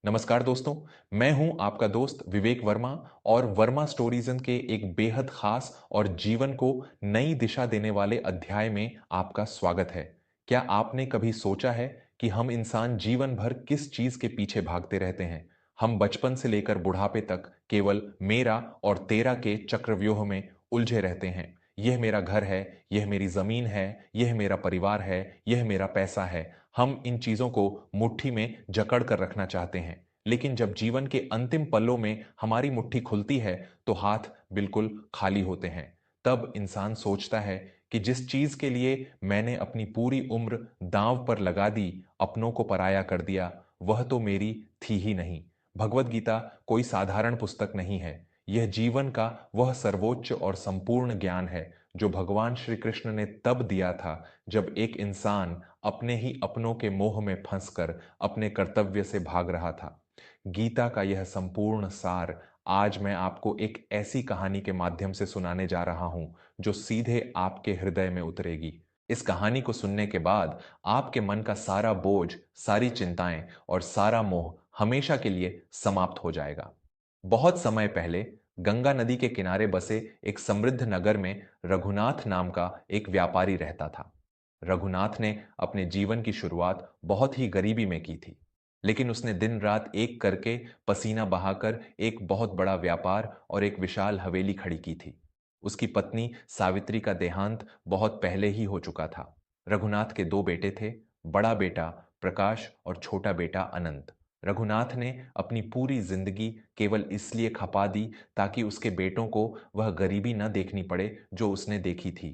नमस्कार दोस्तों। मैं हूं आपका दोस्त विवेक वर्मा और वर्मा स्टोरीजन के एक बेहद खास और जीवन को नई दिशा देने वाले अध्याय में आपका स्वागत है। क्या आपने कभी सोचा है कि हम इंसान जीवन भर किस चीज के पीछे भागते रहते हैं? हम बचपन से लेकर बुढ़ापे तक केवल मेरा और तेरा के चक्रव्यूह में उलझे रहते हैं। यह मेरा घर है, यह मेरी जमीन है, यह मेरा परिवार है, यह मेरा पैसा है। हम इन चीजों को मुट्ठी में जकड़ कर रखना चाहते हैं, लेकिन जब जीवन के अंतिम पलों में हमारी मुट्ठी खुलती है तो हाथ बिल्कुल खाली होते हैं। तब इंसान सोचता है कि जिस चीज के लिए मैंने अपनी पूरी उम्र दांव पर लगा दी, अपनों को पराया कर दिया, वह तो मेरी थी ही नहीं। भगवत गीता कोई साधारण पुस्तक नहीं है। यह जीवन का वह सर्वोच्च और संपूर्ण ज्ञान है जो भगवान श्री कृष्ण ने तब दिया था जब एक इंसान अपने ही अपनों के मोह में फंसकर अपने कर्तव्य से भाग रहा था। गीता का यह संपूर्ण सार आज मैं आपको एक ऐसी कहानी के माध्यम से सुनाने जा रहा हूं जो सीधे आपके हृदय में उतरेगी। इस कहानी को सुनने के बाद आपके मन का सारा बोझ, सारी चिंताएं और सारा मोह हमेशा के लिए समाप्त हो जाएगा। बहुत समय पहले गंगा नदी के किनारे बसे एक समृद्ध नगर में रघुनाथ नाम का एक व्यापारी रहता था। रघुनाथ ने अपने जीवन की शुरुआत बहुत ही गरीबी में की थी, लेकिन उसने दिन रात एक करके पसीना बहाकर एक बहुत बड़ा व्यापार और एक विशाल हवेली खड़ी की थी। उसकी पत्नी सावित्री का देहांत बहुत पहले ही हो चुका था। रघुनाथ के दो बेटे थे, बड़ा बेटा प्रकाश और छोटा बेटा अनंत। रघुनाथ ने अपनी पूरी जिंदगी केवल इसलिए खपा दी ताकि उसके बेटों को वह गरीबी न देखनी पड़े जो उसने देखी थी।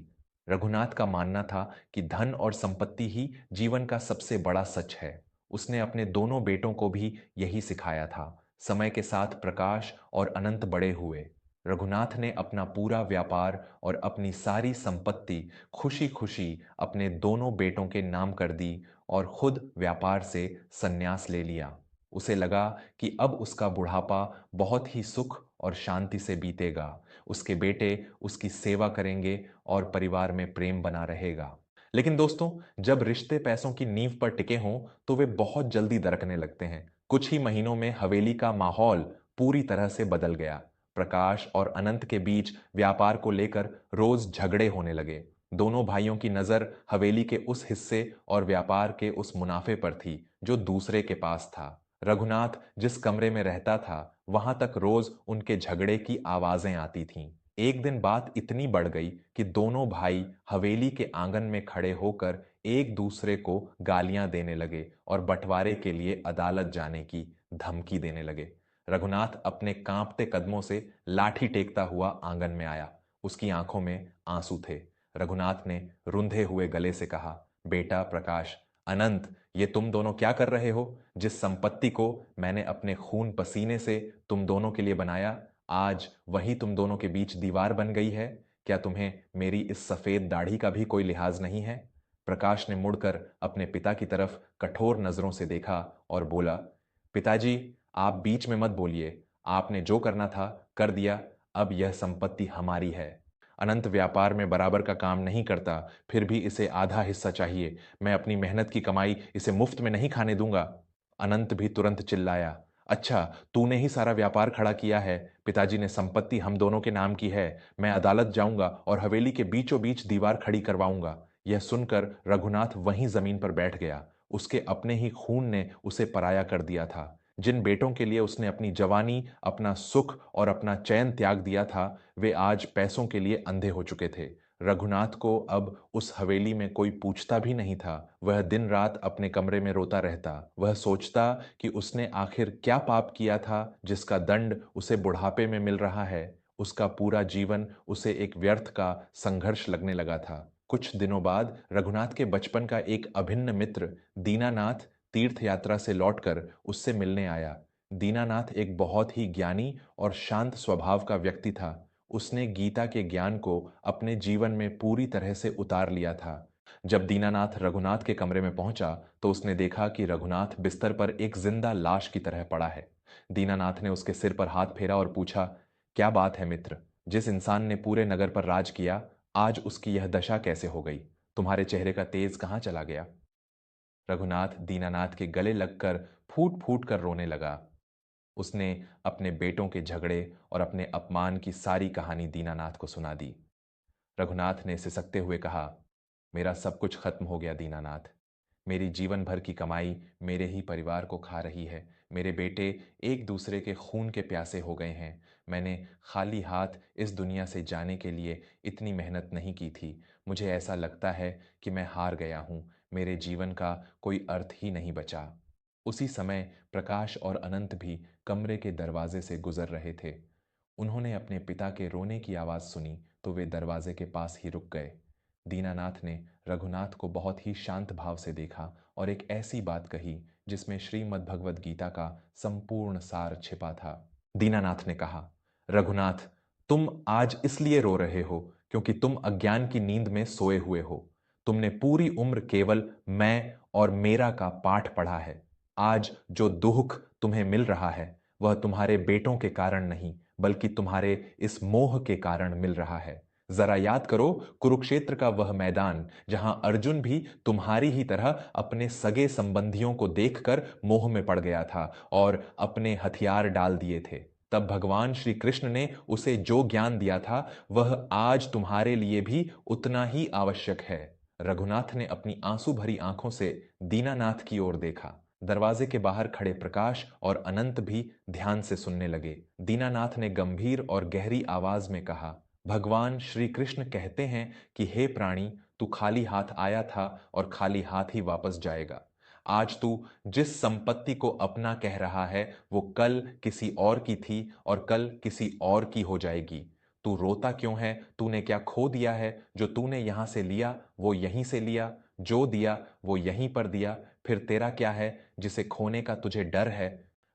रघुनाथ का मानना था कि धन और संपत्ति ही जीवन का सबसे बड़ा सच है। उसने अपने दोनों बेटों को भी यही सिखाया था। समय के साथ प्रकाश और अनंत बड़े हुए। रघुनाथ ने अपना पूरा व्यापार और अपनी सारी संपत्ति खुशी खुशी अपने दोनों बेटों के नाम कर दी और खुद व्यापार से संन्यास ले लिया। उसे लगा कि अब उसका बुढ़ापा बहुत ही सुख और शांति से बीतेगा। उसके बेटे उसकी सेवा करेंगे और परिवार में प्रेम बना रहेगा। लेकिन दोस्तों, जब रिश्ते पैसों की नींव पर टिके हों तो वे बहुत जल्दी दरकने लगते हैं। कुछ ही महीनों में हवेली का माहौल पूरी तरह से बदल गया। प्रकाश और अनंत के बीच व्यापार को लेकर रोज झगड़े होने लगे। दोनों भाइयों की नजर हवेली के उस हिस्से और व्यापार के उस मुनाफे पर थी जो दूसरे के पास था। रघुनाथ जिस कमरे में रहता था वहां तक रोज उनके झगड़े की आवाजें आती थीं। एक दिन बात इतनी बढ़ गई कि दोनों भाई हवेली के आंगन में खड़े होकर एक दूसरे को गालियां देने लगे और बंटवारे के लिए अदालत जाने की धमकी देने लगे। रघुनाथ अपने कांपते कदमों से लाठी टेकता हुआ आंगन में आया। उसकी आंखों में आंसू थे। रघुनाथ ने रुंधे हुए गले से कहा, बेटा प्रकाश, अनंत, ये तुम दोनों क्या कर रहे हो? जिस संपत्ति को मैंने अपने खून पसीने से तुम दोनों के लिए बनाया, आज वही तुम दोनों के बीच दीवार बन गई है। क्या तुम्हें मेरी इस सफेद दाढ़ी का भी कोई लिहाज नहीं है? प्रकाश ने मुड़कर अपने पिता की तरफ कठोर नजरों से देखा और बोला, पिताजी, आप बीच में मत बोलिए। आपने जो करना था कर दिया। अब यह संपत्ति हमारी है। अनंत व्यापार में बराबर का काम नहीं करता, फिर भी इसे आधा हिस्सा चाहिए। मैं अपनी मेहनत की कमाई इसे मुफ्त में नहीं खाने दूंगा। अनंत भी तुरंत चिल्लाया, अच्छा, तूने ही सारा व्यापार खड़ा किया है। पिताजी ने संपत्ति हम दोनों के नाम की है। मैं अदालत जाऊंगा और हवेली के बीचों बीच दीवार खड़ी करवाऊंगा। यह सुनकर रघुनाथ वहीं जमीन पर बैठ गया। उसके अपने ही खून ने उसे पराया कर दिया था। जिन बेटों के लिए उसने अपनी जवानी, अपना सुख और अपना चैन त्याग दिया था, वे आज पैसों के लिए अंधे हो चुके थे। रघुनाथ को अब उस हवेली में कोई पूछता भी नहीं था। वह दिन रात अपने कमरे में रोता रहता। वह सोचता कि उसने आखिर क्या पाप किया था जिसका दंड उसे बुढ़ापे में मिल रहा है। उसका पूरा जीवन उसे एक व्यर्थ का संघर्ष लगने लगा था। कुछ दिनों बाद रघुनाथ के बचपन का एक अभिन्न मित्र दीनानाथ तीर्थ यात्रा से लौटकर उससे मिलने आया। दीनानाथ एक बहुत ही ज्ञानी और शांत स्वभाव का व्यक्ति था। उसने गीता के ज्ञान को अपने जीवन में पूरी तरह से उतार लिया था। जब दीनानाथ रघुनाथ के कमरे में पहुंचा तो उसने देखा कि रघुनाथ बिस्तर पर एक जिंदा लाश की तरह पड़ा है। दीनानाथ ने उसके सिर पर हाथ फेरा और पूछा, क्या बात है मित्र? जिस इंसान ने पूरे नगर पर राज किया, आज उसकी यह दशा कैसे हो गई? तुम्हारे चेहरे का तेज कहाँ चला गया? रघुनाथ दीनानाथ के गले लगकर फूट फूट कर रोने लगा। उसने अपने बेटों के झगड़े और अपने अपमान की सारी कहानी दीनानाथ को सुना दी। रघुनाथ ने सिसकते हुए कहा, मेरा सब कुछ खत्म हो गया दीनानाथ। मेरी जीवन भर की कमाई मेरे ही परिवार को खा रही है। मेरे बेटे एक दूसरे के खून के प्यासे हो गए हैं। मैंने खाली हाथ इस दुनिया से जाने के लिए इतनी मेहनत नहीं की थी। मुझे ऐसा लगता है कि मैं हार गया हूँ। मेरे जीवन का कोई अर्थ ही नहीं बचा। उसी समय प्रकाश और अनंत भी कमरे के दरवाजे से गुजर रहे थे। उन्होंने अपने पिता के रोने की आवाज़ सुनी तो वे दरवाजे के पास ही रुक गए। दीनानाथ ने रघुनाथ को बहुत ही शांत भाव से देखा और एक ऐसी बात कही जिसमें श्रीमद् भगवद गीता का संपूर्ण सार छिपा था। दीनानाथ ने कहा, रघुनाथ, तुम आज इसलिए रो रहे हो क्योंकि तुम अज्ञान की नींद में सोए हुए हो। तुमने पूरी उम्र केवल मैं और मेरा का पाठ पढ़ा है। आज जो दुख तुम्हें मिल रहा है वह तुम्हारे बेटों के कारण नहीं बल्कि तुम्हारे इस मोह के कारण मिल रहा है। जरा याद करो कुरुक्षेत्र का वह मैदान जहां अर्जुन भी तुम्हारी ही तरह अपने सगे संबंधियों को देखकर मोह में पड़ गया था और अपने हथियार डाल दिए थे। तब भगवान श्री कृष्ण ने उसे जो ज्ञान दिया था वह आज तुम्हारे लिए भी उतना ही आवश्यक है। रघुनाथ ने अपनी आंसू भरी आंखों से दीनानाथ की ओर देखा। दरवाजे के बाहर खड़े प्रकाश और अनंत भी ध्यान से सुनने लगे। दीनानाथ ने गंभीर और गहरी आवाज में कहा, भगवान श्री कृष्ण कहते हैं कि हे प्राणी, तू खाली हाथ आया था और खाली हाथ ही वापस जाएगा। आज तू जिस संपत्ति को अपना कह रहा है वो कल किसी और की थी और कल किसी और की हो जाएगी। तू रोता क्यों है? तूने क्या खो दिया है? जो तूने यहां से लिया वो यहीं से लिया, जो दिया वो यहीं पर दिया। फिर तेरा क्या है जिसे खोने का तुझे डर है?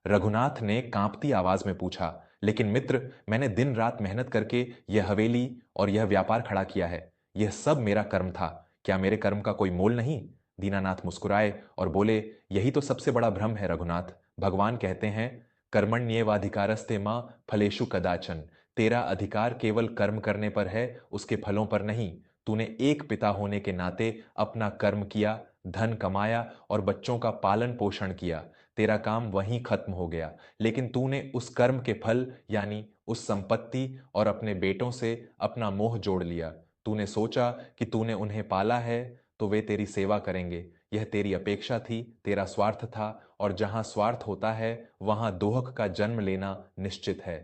रघुनाथ ने कांपती आवाज में पूछा, लेकिन मित्र, मैंने दिन रात मेहनत करके यह हवेली और यह व्यापार खड़ा किया है। यह सब मेरा कर्म था। क्या मेरे कर्म का कोई मोल नहीं? दीनानाथ मुस्कुराए और बोले, यही तो सबसे बड़ा भ्रम है रघुनाथ। भगवान कहते हैं, कर्मण्येवाधिकारस्ते मां फलेषु कदाचन। तेरा अधिकार केवल कर्म करने पर है, उसके फलों पर नहीं। तूने एक पिता होने के नाते अपना कर्म किया, धन कमाया और बच्चों का पालन पोषण किया। तेरा काम वहीं खत्म हो गया। लेकिन तूने उस कर्म के फल यानी उस संपत्ति और अपने बेटों से अपना मोह जोड़ लिया। तूने सोचा कि तूने उन्हें पाला है तो वे तेरी सेवा करेंगे। यह तेरी अपेक्षा थी, तेरा स्वार्थ था, और जहां स्वार्थ होता है वहां दोहक का जन्म लेना निश्चित है।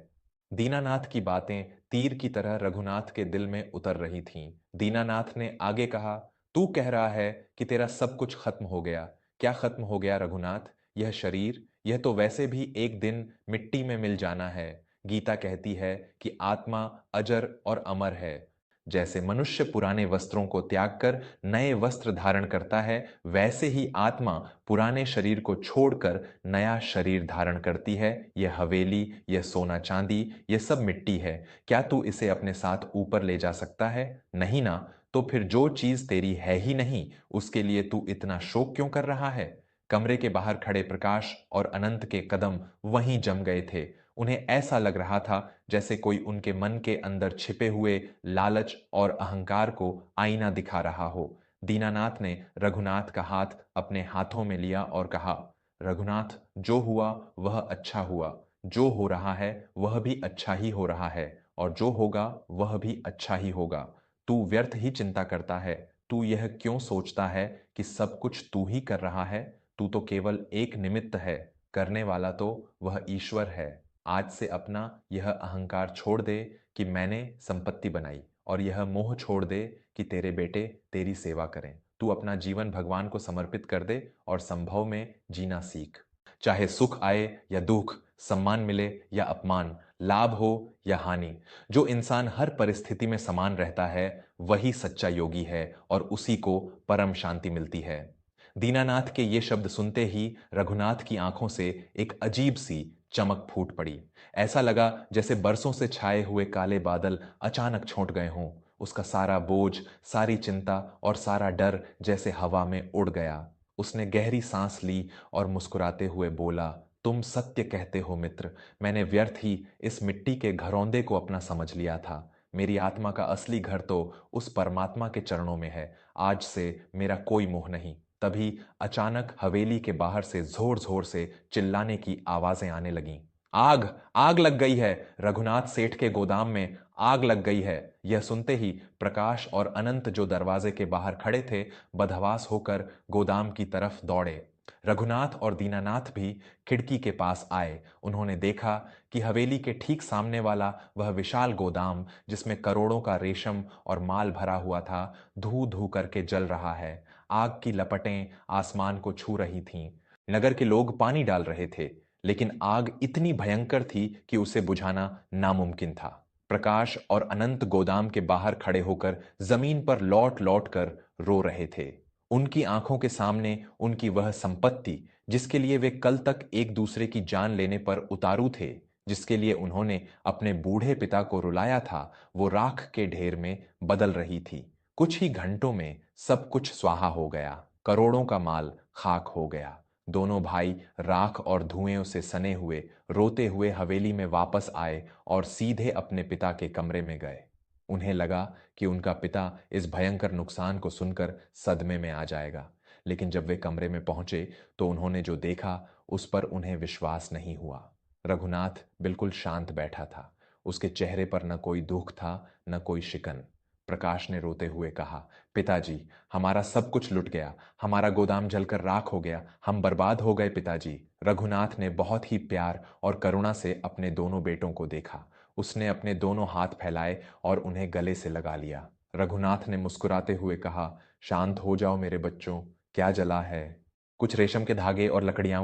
दीनानाथ की बातें तीर की तरह रघुनाथ के दिल में उतर रही थीं। दीनानाथ ने आगे कहा, तू कह रहा है कि तेरा सब कुछ खत्म हो गया। क्या खत्म हो गया रघुनाथ? यह शरीर, यह तो वैसे भी एक दिन मिट्टी में मिल जाना है। गीता कहती है कि आत्मा अजर और अमर है। जैसे मनुष्य पुराने वस्त्रों को त्याग कर नए वस्त्र धारण करता है, वैसे ही आत्मा पुराने शरीर को छोड़कर नया शरीर धारण करती है। यह हवेली, यह सोना चांदी, यह सब मिट्टी है। क्या तू इसे अपने साथ ऊपर ले जा सकता है? नहीं ना। तो फिर जो चीज तेरी है ही नहीं, उसके लिए तू इतना शोक क्यों कर रहा है? कमरे के बाहर खड़े प्रकाश और अनंत के कदम वहीं जम गए थे। उन्हें ऐसा लग रहा था जैसे कोई उनके मन के अंदर छिपे हुए लालच और अहंकार को आईना दिखा रहा हो। दीनानाथ ने रघुनाथ का हाथ अपने हाथों में लिया और कहा, रघुनाथ, जो हुआ वह अच्छा हुआ। जो हो रहा है वह भी अच्छा ही हो रहा है, और जो होगा वह भी अच्छा ही होगा। तू व्यर्थ ही चिंता करता है। तू यह क्यों सोचता है कि सब कुछ तू ही कर रहा है? तू तो केवल एक निमित्त है, करने वाला तो वह ईश्वर है। आज से अपना यह अहंकार छोड़ दे कि मैंने संपत्ति बनाई, और यह मोह छोड़ दे कि तेरे बेटे तेरी सेवा करें। तू अपना जीवन भगवान को समर्पित कर दे और संभव में जीना सीख। चाहे सुख आए या दुख, सम्मान मिले या अपमान, लाभ हो या हानि, जो इंसान हर परिस्थिति में समान रहता है वही सच्चा योगी है और उसी को परम शांति मिलती है। दीनानाथ के ये शब्द सुनते ही रघुनाथ की आंखों से एक अजीब सी चमक फूट पड़ी। ऐसा लगा जैसे बरसों से छाए हुए काले बादल अचानक छूट गए हों। उसका सारा बोझ, सारी चिंता और सारा डर जैसे हवा में उड़ गया। उसने गहरी सांस ली और मुस्कुराते हुए बोला, तुम सत्य कहते हो मित्र। मैंने व्यर्थ ही इस मिट्टी के घरौंदे को अपना समझ लिया था। मेरी आत्मा का असली घर तो उस परमात्मा के चरणों में है। आज से मेरा कोई मोह नहीं। तभी अचानक हवेली के बाहर से जोर जोर से चिल्लाने की आवाजें आने लगीं। आग, आग लग गई है। रघुनाथ सेठ के गोदाम में आग लग गई है। यह सुनते ही प्रकाश और अनंत, जो दरवाजे के बाहर खड़े थे, बदहवास होकर गोदाम की तरफ दौड़े। रघुनाथ और दीनानाथ भी खिड़की के पास आए। उन्होंने देखा कि हवेली के ठीक सामने वाला वह विशाल गोदाम, जिसमें करोड़ों का रेशम और माल भरा हुआ था, धू धू करके जल रहा है। आग की लपटें आसमान को छू रही थीं। नगर के लोग पानी डाल रहे थे, लेकिन आग इतनी भयंकर थी कि उसे बुझाना नामुमकिन था। प्रकाश और अनंत गोदाम के बाहर खड़े होकर जमीन पर लौट लौट कर रो रहे थे। उनकी आंखों के सामने उनकी वह संपत्ति, जिसके लिए वे कल तक एक दूसरे की जान लेने पर उतारू थे, जिसके लिए उन्होंने अपने बूढ़े पिता को रुलाया था, वो राख के ढेर में बदल रही थी। कुछ ही घंटों में सब कुछ स्वाहा हो गया। करोड़ों का माल खाक हो गया। दोनों भाई राख और धुएं से सने हुए रोते हुए हवेली में वापस आए और सीधे अपने पिता के कमरे में गए। उन्हें लगा कि उनका पिता इस भयंकर नुकसान को सुनकर सदमे में आ जाएगा, लेकिन जब वे कमरे में पहुंचे तो उन्होंने जो देखा उस पर उन्हें विश्वास नहीं हुआ। रघुनाथ बिल्कुल शांत बैठा था। उसके चेहरे पर न कोई दुख था, न कोई शिकन। प्रकाश ने रोते हुए कहा, पिताजी, हमारा सब कुछ लुट गया। हमारा गोदाम जलकर राख हो गया। हम बर्बाद हो गए पिताजी। रघुनाथ ने बहुत ही प्यार और करुणा से अपने दोनों बेटों को देखा। उसने अपने दोनों हाथ फैलाए और उन्हें गले से लगा लिया। रघुनाथ ने मुस्कुराते हुए कहा, शांत हो जाओ मेरे बच्चों, क्या जला है? कुछ रेशम के धागे और लकड़ियां,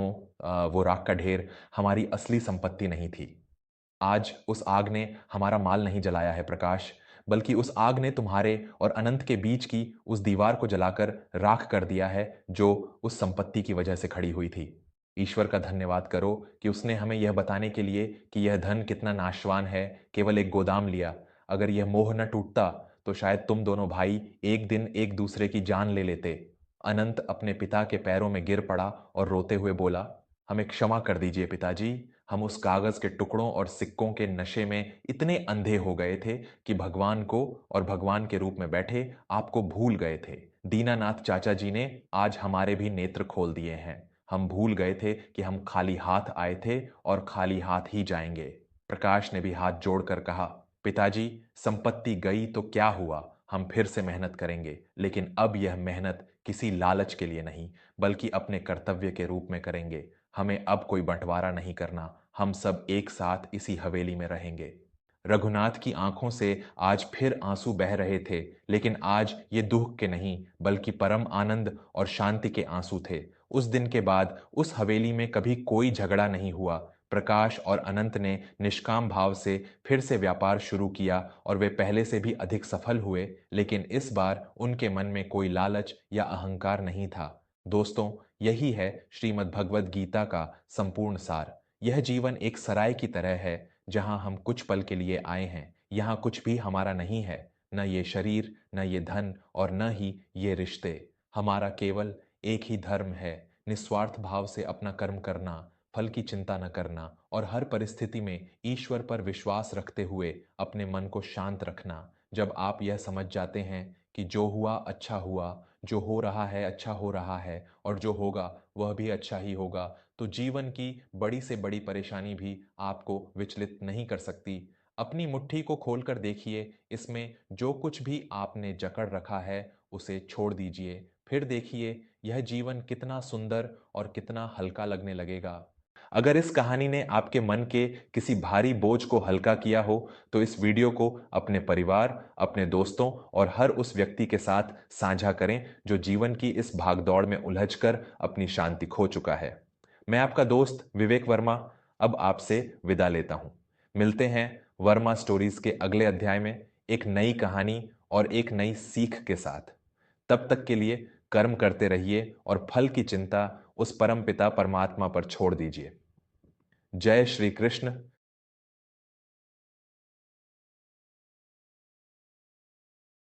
वो राख का ढेर हमारी असली संपत्ति नहीं थी। आज उस आग ने हमारा माल नहीं जलाया है प्रकाश, बल्कि उस आग ने तुम्हारे और अनंत के बीच की उस दीवार को जलाकर राख कर दिया है, जो उस संपत्ति की वजह से खड़ी हुई थी। ईश्वर का धन्यवाद करो कि उसने हमें यह बताने के लिए कि यह धन कितना नाशवान है, केवल एक गोदाम लिया। अगर यह मोह न टूटता तो शायद तुम दोनों भाई एक दिन एक दूसरे की जान ले लेते। अनंत अपने पिता के पैरों में गिर पड़ा और रोते हुए बोला, हमें क्षमा कर दीजिए पिताजी। हम उस कागज के टुकड़ों और सिक्कों के नशे में इतने अंधे हो गए थे कि भगवान को और भगवान के रूप में बैठे आपको भूल गए थे। दीनानाथ चाचा जी ने आज हमारे भी नेत्र खोल दिए हैं। हम भूल गए थे कि हम खाली हाथ आए थे और खाली हाथ ही जाएंगे। प्रकाश ने भी हाथ जोड़कर कहा, पिताजी, संपत्ति गई तो क्या हुआ, हम फिर से मेहनत करेंगे, लेकिन अब यह मेहनत किसी लालच के लिए नहीं, बल्कि अपने कर्तव्य के रूप में करेंगे। हमें अब कोई बंटवारा नहीं करना। हम सब एक साथ इसी हवेली में रहेंगे। रघुनाथ की आंखों से आज फिर आंसू बह रहे थे, लेकिन आज ये दुख के नहीं, बल्कि परम आनंद और शांति के आंसू थे। उस दिन के बाद उस हवेली में कभी कोई झगड़ा नहीं हुआ। प्रकाश और अनंत ने निष्काम भाव से फिर से व्यापार शुरू किया और वे पहले से भी अधिक सफल हुए, लेकिन इस बार उनके मन में कोई लालच या अहंकार नहीं था। दोस्तों, यही है श्रीमद् भगवद गीता का संपूर्ण सार। यह जीवन एक सराय की तरह है, जहां हम कुछ पल के लिए आए हैं। यहाँ कुछ भी हमारा नहीं है, न ये शरीर, न ये धन और न ही ये रिश्ते। हमारा केवल एक ही धर्म है, निस्वार्थ भाव से अपना कर्म करना, फल की चिंता न करना और हर परिस्थिति में ईश्वर पर विश्वास रखते हुए अपने मन को शांत रखना। जब आप यह समझ जाते हैं कि जो हुआ अच्छा हुआ, जो हो रहा है अच्छा हो रहा है और जो होगा वह भी अच्छा ही होगा, तो जीवन की बड़ी से बड़ी परेशानी भी आपको विचलित नहीं कर सकती। अपनी मुट्ठी को खोलकर देखिए, इसमें जो कुछ भी आपने जकड़ रखा है उसे छोड़ दीजिए। फिर देखिए यह जीवन कितना सुंदर और कितना हल्का लगने लगेगा। अगर इस कहानी ने आपके मन के किसी भारी बोझ को हल्का किया हो, तो इस वीडियो को अपने परिवार, अपने दोस्तों और हर उस व्यक्ति के साथ साझा करें जो जीवन की इस भागदौड़ में उलझकर अपनी शांति खो चुका है। मैं आपका दोस्त विवेक वर्मा अब आपसे विदा लेता हूं। मिलते हैं वर्मा स्टोरीज के अगले अध्याय में एक नई कहानी और एक नई सीख के साथ। तब तक के लिए कर्म करते रहिए और फल की चिंता उस परम पिता परमात्मा पर छोड़ दीजिए। जय श्री कृष्ण,